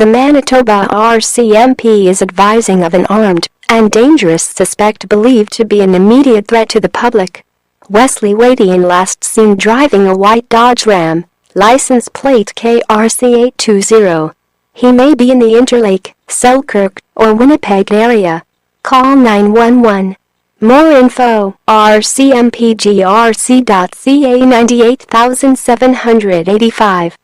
The Manitoba RCMP is advising of an armed and dangerous suspect believed to be an immediate threat to the public. Wesley Wadian last seen driving a white Dodge Ram, license plate KRC820. He may be in the Interlake, Selkirk, or Winnipeg area. Call 911. More info, rcmpgrc.ca 98785.